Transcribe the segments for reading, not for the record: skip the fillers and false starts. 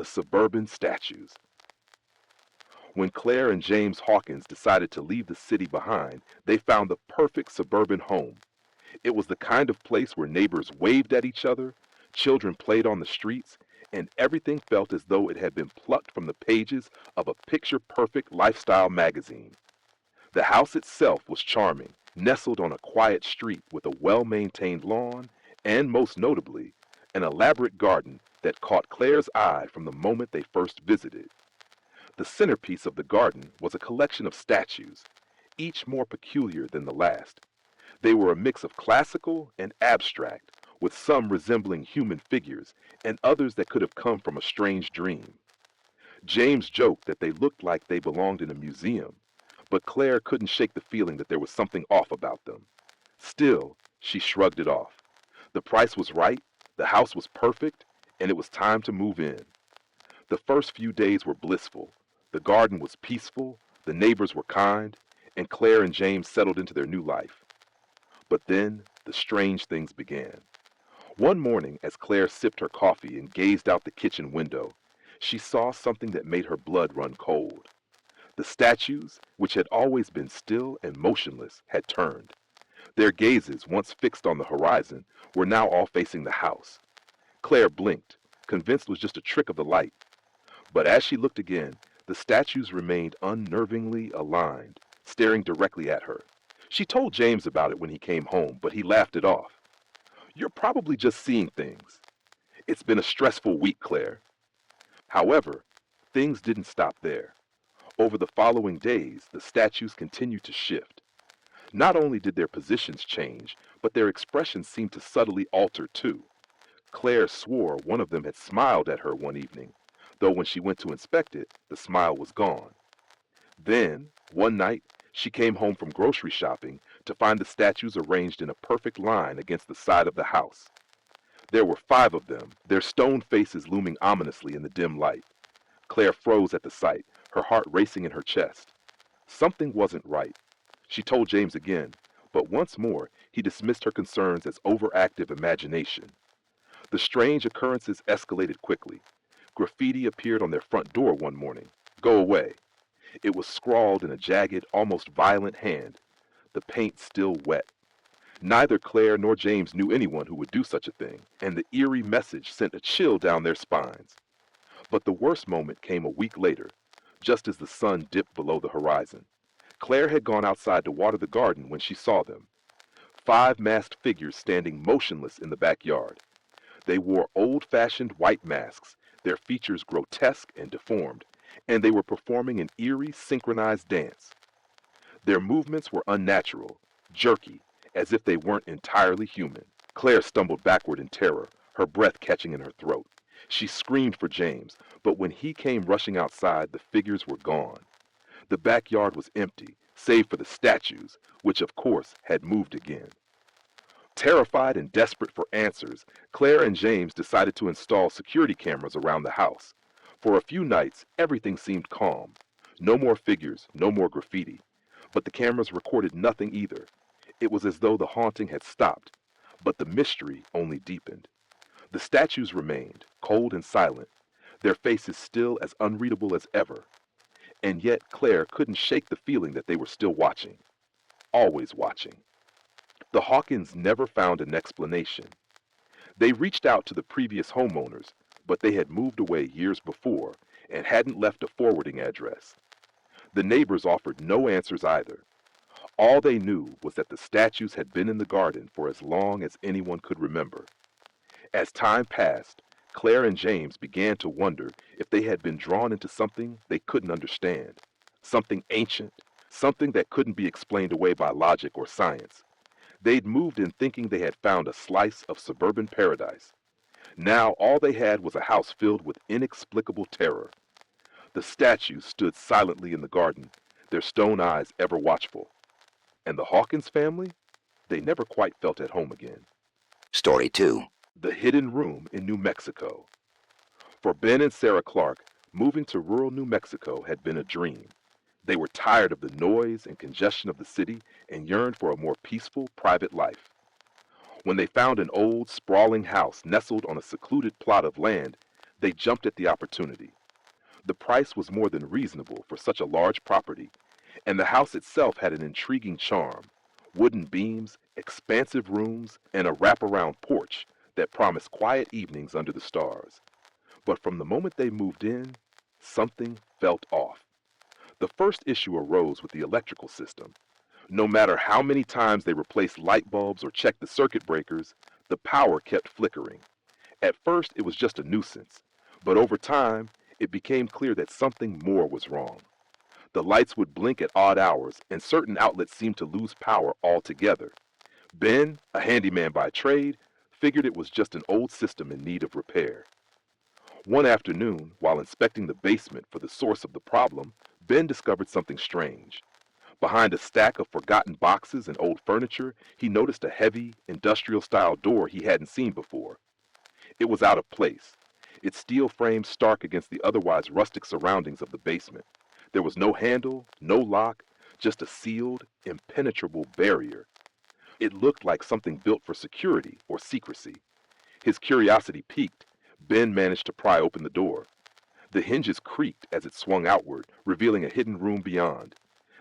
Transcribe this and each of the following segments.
the suburban statues. When Claire and James Hawkins decided to leave the city behind, they found the perfect suburban home. It was the kind of place where neighbors waved at each other, children played on the streets, and everything felt as though it had been plucked from the pages of a picture-perfect lifestyle magazine. The house itself was charming, nestled on a quiet street with a well-maintained lawn, and most notably, an elaborate garden that caught Claire's eye from the moment they first visited. The centerpiece of the garden was a collection of statues, each more peculiar than the last. They were a mix of classical and abstract, with some resembling human figures and others that could have come from a strange dream. James joked that they looked like they belonged in a museum, but Claire couldn't shake the feeling that there was something off about them. Still, she shrugged it off. The price was right, the house was perfect, and it was time to move in. The first few days were blissful. The garden was peaceful, the neighbors were kind, and Claire and James settled into their new life. But then the strange things began. One morning, as Claire sipped her coffee and gazed out the kitchen window, she saw something that made her blood run cold. The statues, which had always been still and motionless, had turned. Their gazes, once fixed on the horizon, were now all facing the house. Claire blinked, convinced it was just a trick of the light. But as she looked again, the statues remained unnervingly aligned, staring directly at her. She told James about it when he came home, but he laughed it off. "You're probably just seeing things. It's been a stressful week, Claire." However, things didn't stop there. Over the following days, the statues continued to shift. Not only did their positions change, but their expressions seemed to subtly alter too. Claire swore one of them had smiled at her one evening, though when she went to inspect it, the smile was gone. Then, one night, she came home from grocery shopping to find the statues arranged in a perfect line against the side of the house. There were 5 of them, their stone faces looming ominously in the dim light. Claire froze at the sight, her heart racing in her chest. Something wasn't right. She told James again, but once more he dismissed her concerns as overactive imagination. The strange occurrences escalated quickly. Graffiti appeared on their front door one morning. "Go away." It was scrawled in a jagged, almost violent hand, the paint still wet. Neither Claire nor James knew anyone who would do such a thing, and the eerie message sent a chill down their spines. But the worst moment came a week later, just as the sun dipped below the horizon. Claire had gone outside to water the garden when she saw them. 5 masked figures standing motionless in the backyard. They wore old-fashioned white masks, their features grotesque and deformed, and they were performing an eerie, synchronized dance. Their movements were unnatural, jerky, as if they weren't entirely human. Claire stumbled backward in terror, her breath catching in her throat. She screamed for James, but when he came rushing outside, the figures were gone. The backyard was empty, save for the statues, which of course had moved again. Terrified and desperate for answers, Claire and James decided to install security cameras around the house. For a few nights, everything seemed calm. No more figures, no more graffiti. But the cameras recorded nothing either. It was as though the haunting had stopped, but the mystery only deepened. The statues remained, cold and silent, their faces still as unreadable as ever. And yet Claire couldn't shake the feeling that they were still watching. Always watching. The Hawkins never found an explanation. They reached out to the previous homeowners, but they had moved away years before and hadn't left a forwarding address. The neighbors offered no answers either. All they knew was that the statues had been in the garden for as long as anyone could remember. As time passed, Claire and James began to wonder if they had been drawn into something they couldn't understand, something ancient, something that couldn't be explained away by logic or science. They'd moved in thinking they had found a slice of suburban paradise. Now all they had was a house filled with inexplicable terror. The statues stood silently in the garden, their stone eyes ever watchful. And the Hawkins family? They never quite felt at home again. Story 2. The Hidden Room in New Mexico. For Ben and Sarah Clark, moving to rural New Mexico had been a dream. They were tired of the noise and congestion of the city and yearned for a more peaceful, private life. When they found an old, sprawling house nestled on a secluded plot of land, They jumped at the opportunity. The price was more than reasonable for such a large property, and the house itself had an intriguing charm: wooden beams, expansive rooms, and a wraparound porch that promised quiet evenings under the stars. But from the moment they moved in, something felt off. The first issue arose with the electrical system. No matter how many times they replaced light bulbs or checked the circuit breakers, the power kept flickering. At first, it was just a nuisance, but over time, it became clear that something more was wrong. The lights would blink at odd hours, and certain outlets seemed to lose power altogether. Ben, a handyman by trade, figured it was just an old system in need of repair. One afternoon, while inspecting the basement for the source of the problem, Ben discovered something strange. Behind a stack of forgotten boxes and old furniture, he noticed a heavy, industrial-style door he hadn't seen before. It was out of place, its steel frame stark against the otherwise rustic surroundings of the basement. There was no handle, no lock, just a sealed, impenetrable barrier. It looked like something built for security or secrecy. His curiosity piqued. Ben managed to pry open the door. The hinges creaked as it swung outward, revealing a hidden room beyond.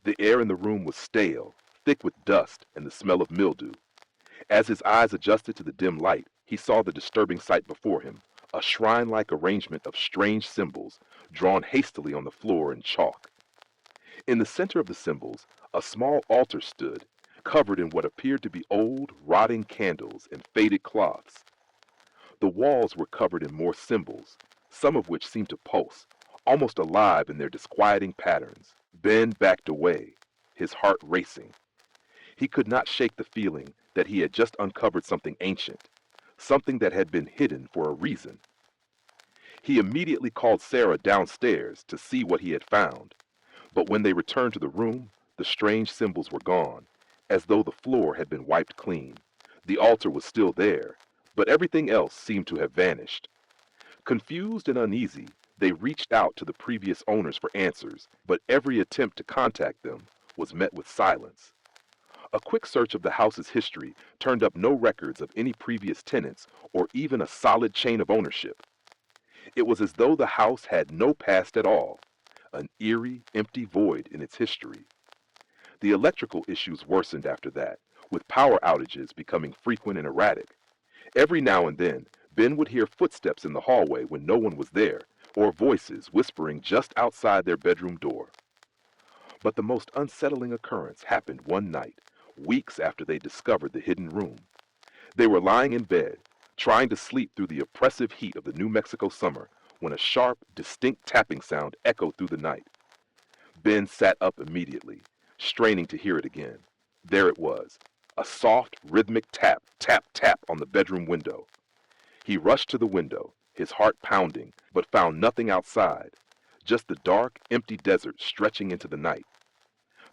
The air in the room was stale, thick with dust and the smell of mildew. As his eyes adjusted to the dim light, he saw the disturbing sight before him: a shrine-like arrangement of strange symbols, drawn hastily on the floor in chalk. In the center of the symbols, a small altar stood, covered in what appeared to be old, rotting candles and faded cloths. The walls were covered in more symbols, some of which seemed to pulse, almost alive in their disquieting patterns. Ben backed away, his heart racing. He could not shake the feeling that he had just uncovered something ancient, something that had been hidden for a reason. He immediately called Sarah downstairs to see what he had found, but when they returned to the room, the strange symbols were gone, as though the floor had been wiped clean. The altar was still there, but everything else seemed to have vanished. Confused and uneasy, they reached out to the previous owners for answers, but every attempt to contact them was met with silence. A quick search of the house's history turned up no records of any previous tenants or even a solid chain of ownership. It was as though the house had no past at all, an eerie, empty void in its history. The electrical issues worsened after that, with power outages becoming frequent and erratic. Every now and then, Ben would hear footsteps in the hallway when no one was there, or voices whispering just outside their bedroom door. But the most unsettling occurrence happened one night, weeks after they discovered the hidden room. They were lying in bed, trying to sleep through the oppressive heat of the New Mexico summer, when a sharp, distinct tapping sound echoed through the night. Ben sat up immediately, straining to hear it again. There it was, a soft, rhythmic tap, tap, tap on the bedroom window. He rushed to the window, his heart pounding, but found nothing outside, just the dark, empty desert stretching into the night.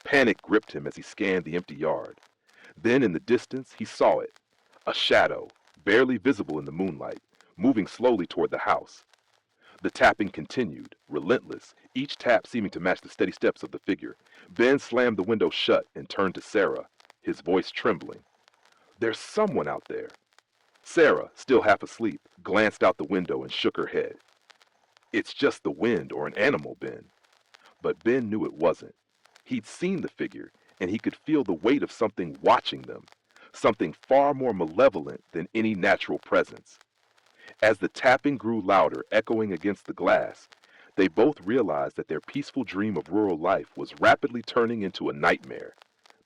Panic gripped him as he scanned the empty yard. Then in the distance he saw it, a shadow, barely visible in the moonlight, moving slowly toward the house. The tapping continued, relentless, each tap seeming to match the steady steps of the figure. Ben slammed the window shut and turned to Sarah, his voice trembling. "There's someone out there." Sarah, still half asleep, glanced out the window and shook her head. "It's just the wind or an animal, Ben." But Ben knew it wasn't. He'd seen the figure, and he could feel the weight of something watching them, something far more malevolent than any natural presence. As the tapping grew louder, echoing against the glass, they both realized that their peaceful dream of rural life was rapidly turning into a nightmare.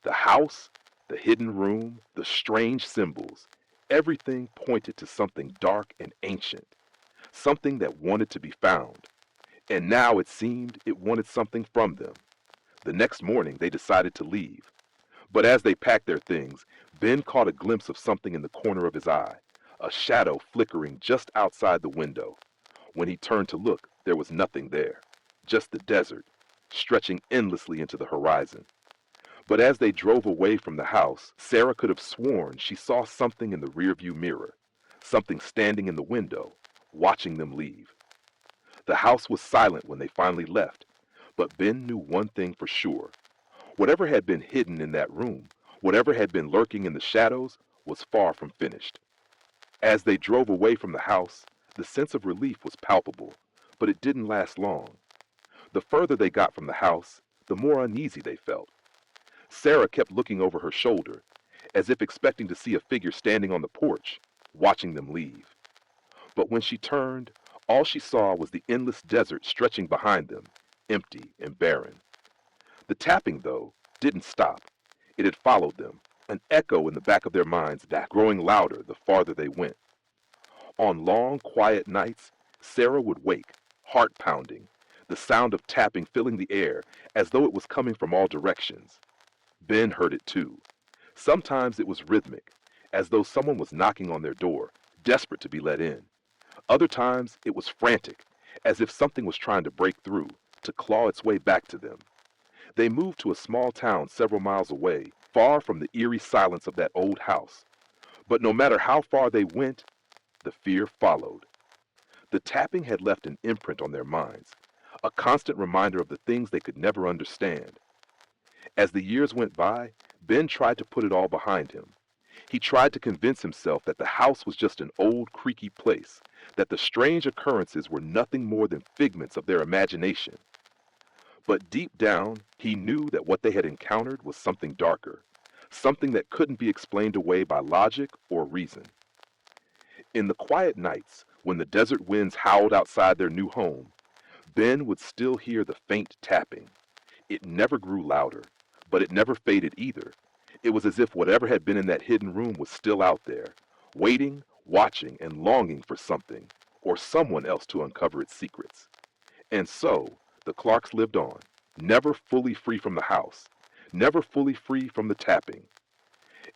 The house, the hidden room, the strange symbols, everything pointed to something dark and ancient, something that wanted to be found. And now it seemed it wanted something from them. The next morning they decided to leave. But as they packed their things, Ben caught a glimpse of something in the corner of his eye, a shadow flickering just outside the window. When he turned to look, there was nothing there, just the desert, stretching endlessly into the horizon. But as they drove away from the house, Sarah could have sworn she saw something in the rearview mirror, something standing in the window, watching them leave. The house was silent when they finally left, but Ben knew one thing for sure. Whatever had been hidden in that room, whatever had been lurking in the shadows, was far from finished. As they drove away from the house, The sense of relief was palpable, but it didn't last long. The further they got from the house, the more uneasy they felt. Sarah kept looking over her shoulder, as if expecting to see a figure standing on the porch, watching them leave. But when she turned, all she saw was the endless desert stretching behind them, empty and barren. The tapping, though, didn't stop. It had followed them, an echo in the back of their minds that growing louder the farther they went. On long, quiet nights, Sarah would wake, heart pounding, the sound of tapping filling the air as though it was coming from all directions. Ben heard it too. Sometimes it was rhythmic, as though someone was knocking on their door, desperate to be let in. Other times it was frantic, as if something was trying to break through, to claw its way back to them. They moved to a small town several miles away, far from the eerie silence of that old house. But no matter how far they went, the fear followed. The tapping had left an imprint on their minds, a constant reminder of the things they could never understand. As the years went by, Ben tried to put it all behind him. He tried to convince himself that the house was just an old, creaky place, that the strange occurrences were nothing more than figments of their imagination. But deep down, he knew that what they had encountered was something darker, something that couldn't be explained away by logic or reason. In the quiet nights, when the desert winds howled outside their new home, Ben would still hear the faint tapping. It never grew louder, but it never faded either. It was as if whatever had been in that hidden room was still out there, waiting, watching, and longing for something, or someone else to uncover its secrets. And so, the Clarks lived on, never fully free from the house, never fully free from the tapping.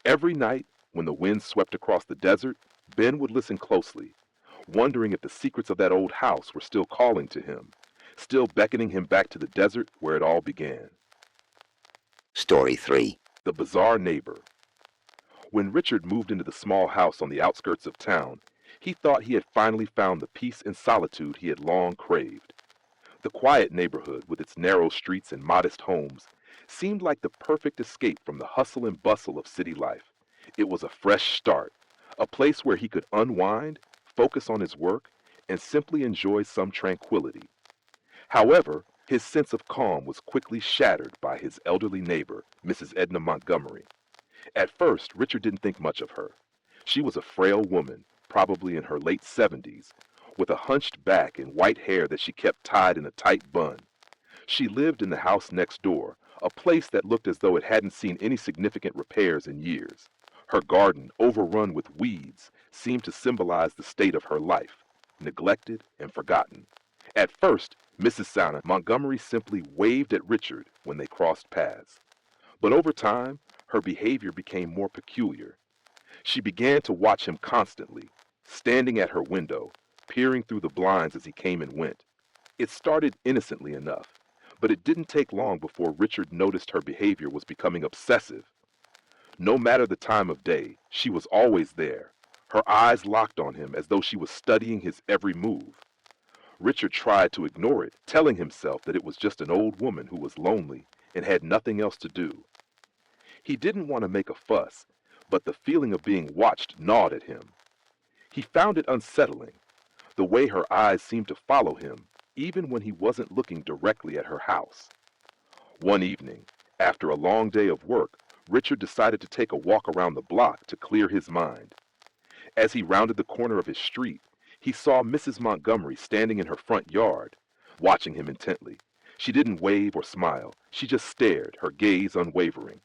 Every night, when the wind swept across the desert, Ben would listen closely, wondering if the secrets of that old house were still calling to him, still beckoning him back to the desert where it all began. Story 3. The Bizarre Neighbor. When Richard moved into the small house on the outskirts of town, he thought he had finally found the peace and solitude he had long craved. The quiet neighborhood, with its narrow streets and modest homes, seemed like the perfect escape from the hustle and bustle of city life. It was a fresh start, a place where he could unwind, focus on his work, and simply enjoy some tranquility. However, his sense of calm was quickly shattered by his elderly neighbor, Mrs. Edna Montgomery. At first, Richard didn't think much of her. She was a frail woman, probably in her late 70s, with a hunched back and white hair that she kept tied in a tight bun. She lived in the house next door, a place that looked as though it hadn't seen any significant repairs in years. Her garden, overrun with weeds, seemed to symbolize the state of her life, neglected and forgotten. At first, Mrs. Sana Montgomery simply waved at Richard when they crossed paths. But over time, her behavior became more peculiar. She began to watch him constantly, standing at her window, peering through the blinds as he came and went. It started innocently enough, but it didn't take long before Richard noticed her behavior was becoming obsessive. No matter the time of day, she was always there, her eyes locked on him as though she was studying his every move. Richard tried to ignore it, telling himself that it was just an old woman who was lonely and had nothing else to do. He didn't want to make a fuss, but the feeling of being watched gnawed at him. He found it unsettling, the way her eyes seemed to follow him, even when he wasn't looking directly at her house. One evening, after a long day of work, Richard decided to take a walk around the block to clear his mind. As he rounded the corner of his street, he saw Mrs. Montgomery standing in her front yard, watching him intently. She didn't wave or smile. She just stared, her gaze unwavering.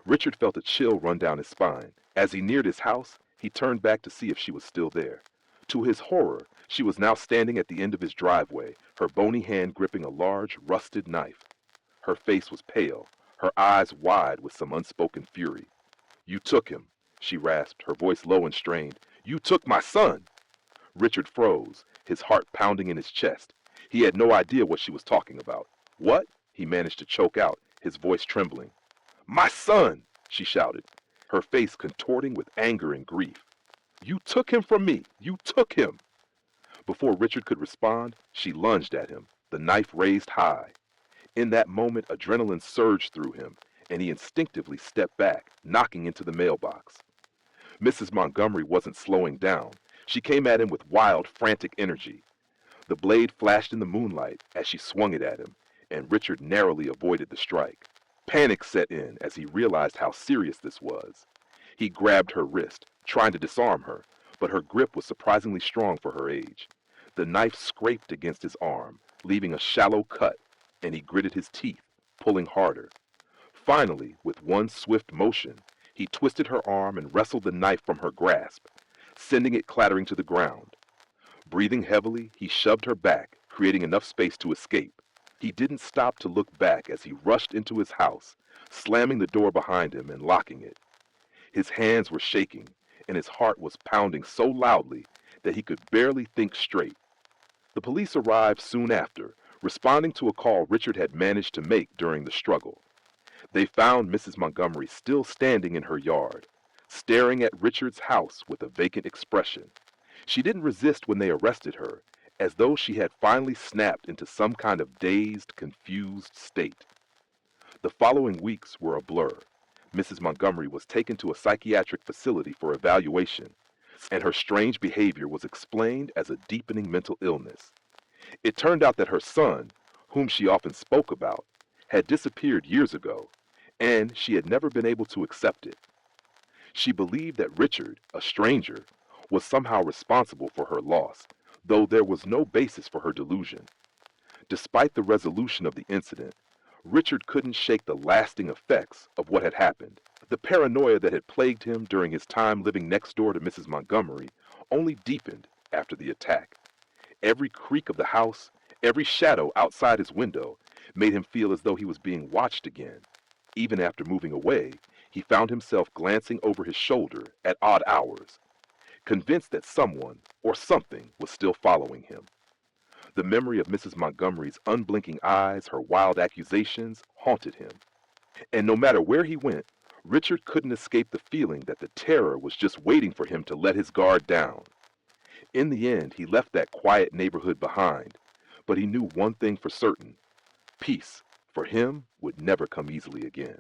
Richard felt a chill run down his spine. As he neared his house, he turned back to see if she was still there. To his horror, she was now standing at the end of his driveway, her bony hand gripping a large, rusted knife. Her face was pale, her eyes wide with some unspoken fury. "You took him," she rasped, her voice low and strained. "You took my son!" Richard froze, his heart pounding in his chest. He had no idea what she was talking about. "What?" he managed to choke out, his voice trembling. "My son!" she shouted, her face contorting with anger and grief. "You took him from me! You took him!" Before Richard could respond, she lunged at him, the knife raised high. In that moment, adrenaline surged through him, and he instinctively stepped back, knocking into the mailbox. Mrs. Montgomery wasn't slowing down. She came at him with wild, frantic energy. The blade flashed in the moonlight as she swung it at him, and Richard narrowly avoided the strike. Panic set in as he realized how serious this was. He grabbed her wrist, trying to disarm her, but her grip was surprisingly strong for her age. The knife scraped against his arm, leaving a shallow cut, and he gritted his teeth, pulling harder. Finally, with one swift motion, he twisted her arm and wrestled the knife from her grasp, sending it clattering to the ground. Breathing heavily, he shoved her back, creating enough space to escape. He didn't stop to look back as he rushed into his house, slamming the door behind him and locking it. His hands were shaking, and his heart was pounding so loudly that he could barely think straight. The police arrived soon after, responding to a call Richard had managed to make during the struggle. They found Mrs. Montgomery still standing in her yard, staring at Richard's house with a vacant expression. She didn't resist when they arrested her, as though she had finally snapped into some kind of dazed, confused state. The following weeks were a blur. Mrs. Montgomery was taken to a psychiatric facility for evaluation, and her strange behavior was explained as a deepening mental illness. It turned out that her son, whom she often spoke about, had disappeared years ago, and she had never been able to accept it. She believed that Richard, a stranger, was somehow responsible for her loss, though there was no basis for her delusion. Despite the resolution of the incident, Richard couldn't shake the lasting effects of what had happened. The paranoia that had plagued him during his time living next door to Mrs. Montgomery only deepened after the attack. Every creak of the house, every shadow outside his window, made him feel as though he was being watched again. Even after moving away, he found himself glancing over his shoulder at odd hours, convinced that someone or something was still following him. The memory of Mrs. Montgomery's unblinking eyes, her wild accusations, haunted him. And no matter where he went, Richard couldn't escape the feeling that the terror was just waiting for him to let his guard down. In the end, he left that quiet neighborhood behind, but he knew one thing for certain: peace, for him, would never come easily again.